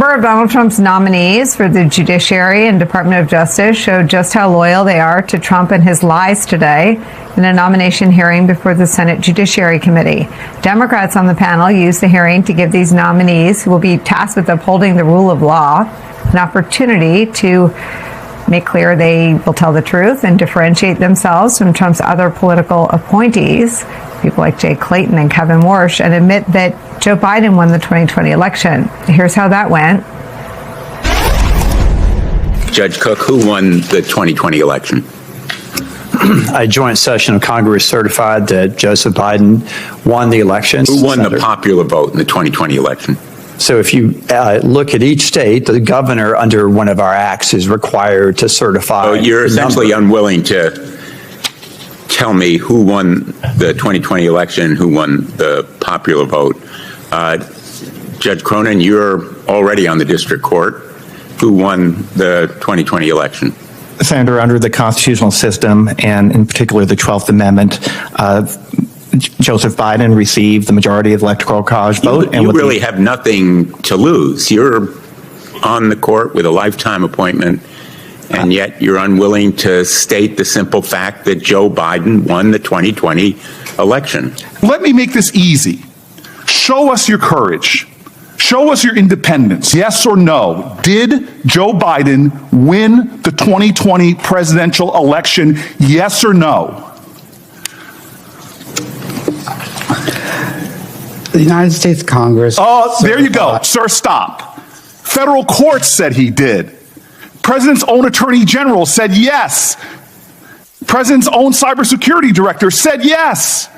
Number of Donald Trump's nominees for the Judiciary and Department of Justice showed just how loyal they are to Trump and his lies today in a nomination hearing before the Senate Judiciary Committee. Democrats on the panel used the hearing to give these nominees, who will be tasked with upholding the rule of law, an opportunity to make clear they will tell the truth and differentiate themselves from Trump's other political appointees, people like Jay Clayton and Kevin Warsh, and admit that Joe Biden won the 2020 election. Here's how that went. Judge Cook, who won the 2020 election? A joint session of Congress certified that Joseph Biden won the election. Who won the popular vote in the 2020 election? So if you look at each state, the governor under one of our acts is required to certify. So you're essentially unwilling to tell me who won the 2020 election, who won the popular vote. Judge Cronin, you're already on the district court. Who won the 2020 election? Senator, under the constitutional system, and in particular the 12th Amendment, Joseph Biden received the majority of the Electoral College vote. You really have nothing to lose. You're on the court with a lifetime appointment, and yet you're unwilling to state the simple fact that Joe Biden won the 2020 election. Let me make this easy. Show us your courage. Show us your independence. Yes or no? Did Joe Biden win the 2020 presidential election? Yes or no? The United States Congress. Oh, there you go. Sir, stop. Federal courts said he did. President's own attorney general said yes. President's own cybersecurity director said yes.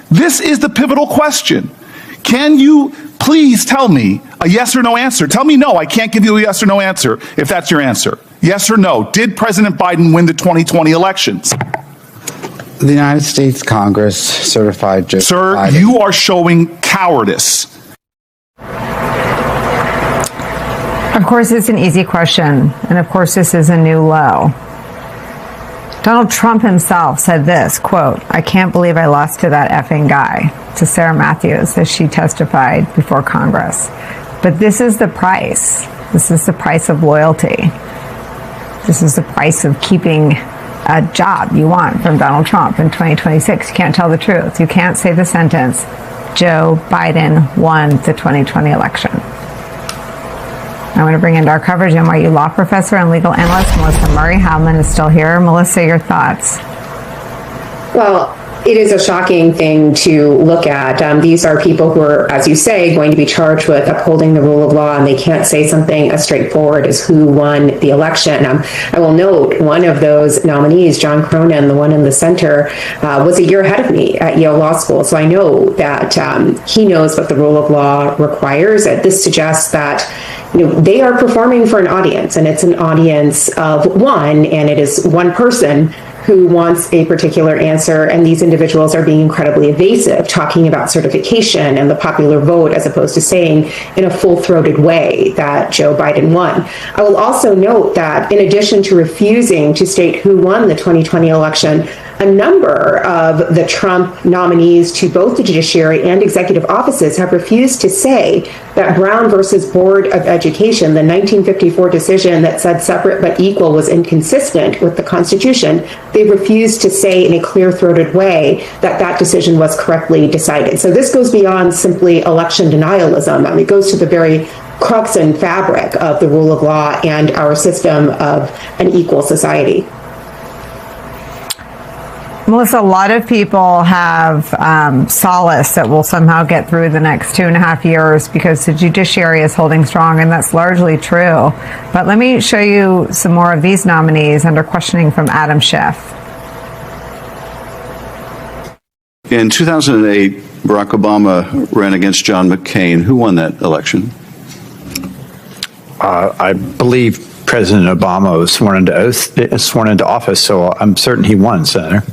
This is the pivotal question. Can you please tell me a yes or no answer? Tell me no, I can't give you a yes or no answer if that's your answer. Yes or no, did President Biden win the 2020 elections? The United States Congress certified Joe Sir, Biden. you are showing cowardice. Of course, it's an easy question, and of course, this is a new low. Donald Trump himself said this, quote, "I can't believe I lost to that effing guy," to Sarah Matthews as she testified before Congress. But this is the price. This is the price of loyalty. This is the price of keeping a job you want from Donald Trump in 2026. You can't tell the truth. You can't say the sentence, Joe Biden won the 2020 election. I want to bring into our coverage NYU law professor and legal analyst Melissa Murray. Heilemann is still here. Melissa, your thoughts? Well, it is a shocking thing to look at. These are people who are, as you say, going to be charged with upholding the rule of law, and they can't say something as straightforward as who won the election. I will note one of those nominees, John Cronin, the one in the center, was a year ahead of me at Yale Law School, so I know that he knows what the rule of law requires. This suggests that they are performing for an audience, and it's an audience of one, and it is one person who wants a particular answer, and these individuals are being incredibly evasive, talking about certification and the popular vote, as opposed to saying in a full-throated way that Joe Biden won. I will also note that in addition to refusing to state who won the 2020 election, a number of the Trump nominees to both the judiciary and executive offices have refused to say that Brown versus Board of Education, the 1954 decision that said separate but equal was inconsistent with the Constitution. They refused to say in a clear-throated way that that decision was correctly decided. So this goes beyond simply election denialism. It goes to the very crux and fabric of the rule of law and our system of an equal society. Melissa, a lot of people have solace that we'll somehow get through the next 2.5 years because the judiciary is holding strong, and that's largely true. But let me show you some more of these nominees under questioning from Adam Schiff. In 2008, Barack Obama ran against John McCain. Who won that election? I believe President Obama was sworn into office, so I'm certain he won, Senator.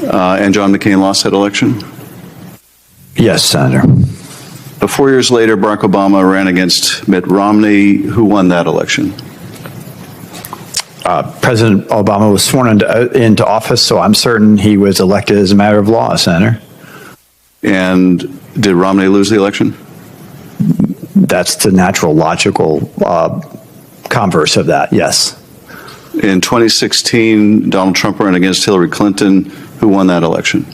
And John McCain lost that election? Yes, Senator. 4 years later, Barack Obama ran against Mitt Romney. Who won that election? President Obama was sworn into office, so I'm certain he was elected as a matter of law, Senator. And did Romney lose the election? That's the natural, logical converse of that, yes. In 2016, Donald Trump ran against Hillary Clinton. Who won that election?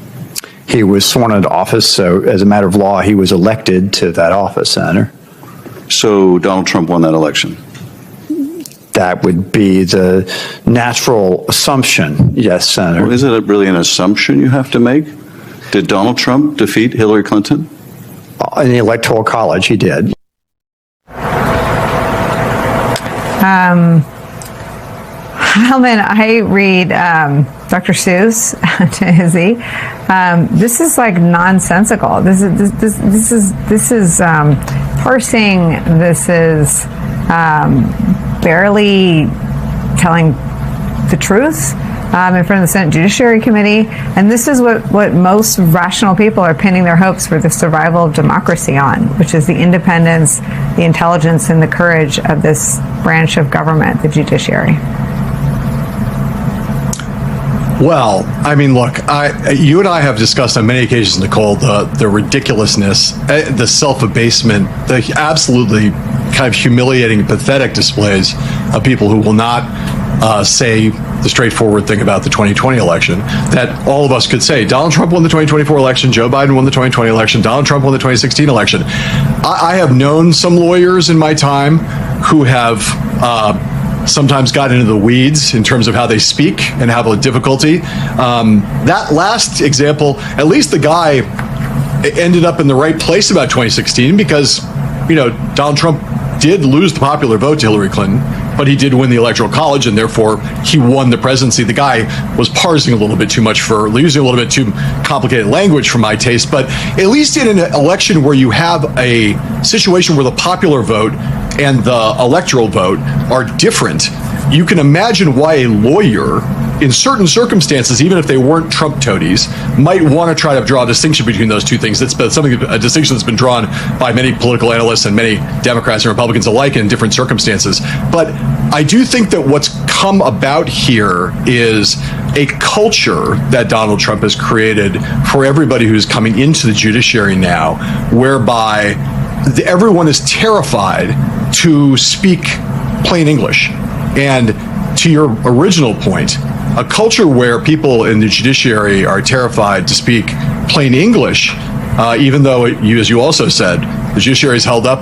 He was sworn into office, so as a matter of law, he was elected to that office, Senator. So Donald Trump won that election? That would be the natural assumption, yes, Senator. Well, isn't it really an assumption you have to make? Did Donald Trump defeat Hillary Clinton? In the Electoral College, he did. Heilemann, I read Dr. Seuss to Izzy. This is like nonsensical. This is parsing. This is barely telling the truth in front of the Senate Judiciary Committee. And this is what most rational people are pinning their hopes for the survival of democracy on, which is the independence, the intelligence, and the courage of this branch of government, the judiciary. Well, I mean, look, you and I have discussed on many occasions, Nicolle, the ridiculousness, the self-abasement, the absolutely kind of humiliating, pathetic displays of people who will not say the straightforward thing about the 2020 election that all of us could say. Donald Trump won the 2024 election. Joe Biden won the 2020 election. Donald Trump won the 2016 election. I have known some lawyers in my time who have sometimes got into the weeds in terms of how they speak and have a difficulty. That last example, at least the guy ended up in the right place about 2016 because, Donald Trump did lose the popular vote to Hillary Clinton, but he did win the Electoral College, and therefore he won the presidency. The guy was parsing a little bit too much using a little bit too complicated language for my taste, but at least in an election where you have a situation where the popular vote and the electoral vote are different, you can imagine why a lawyer, in certain circumstances, even if they weren't Trump toadies, might want to try to draw a distinction between those two things. That's a distinction that's been drawn by many political analysts and many Democrats and Republicans alike in different circumstances. But I do think that what's come about here is a culture that Donald Trump has created for everybody who's coming into the judiciary now, whereby everyone is terrified to speak plain English. And to your original point, a culture where people in the judiciary are terrified to speak plain English, even though, as you also said, the judiciary is held up,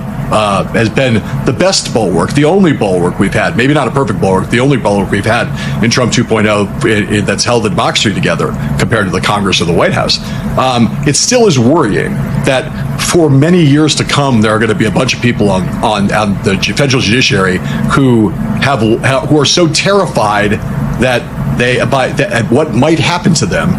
has been the best bulwark, the only bulwark we've had, maybe not a perfect bulwark, the only bulwark we've had in Trump 2.0 that's held the democracy together compared to the Congress or the White House. It still is worrying that for many years to come, there are going to be a bunch of people on the federal judiciary who are so terrified that what might happen to them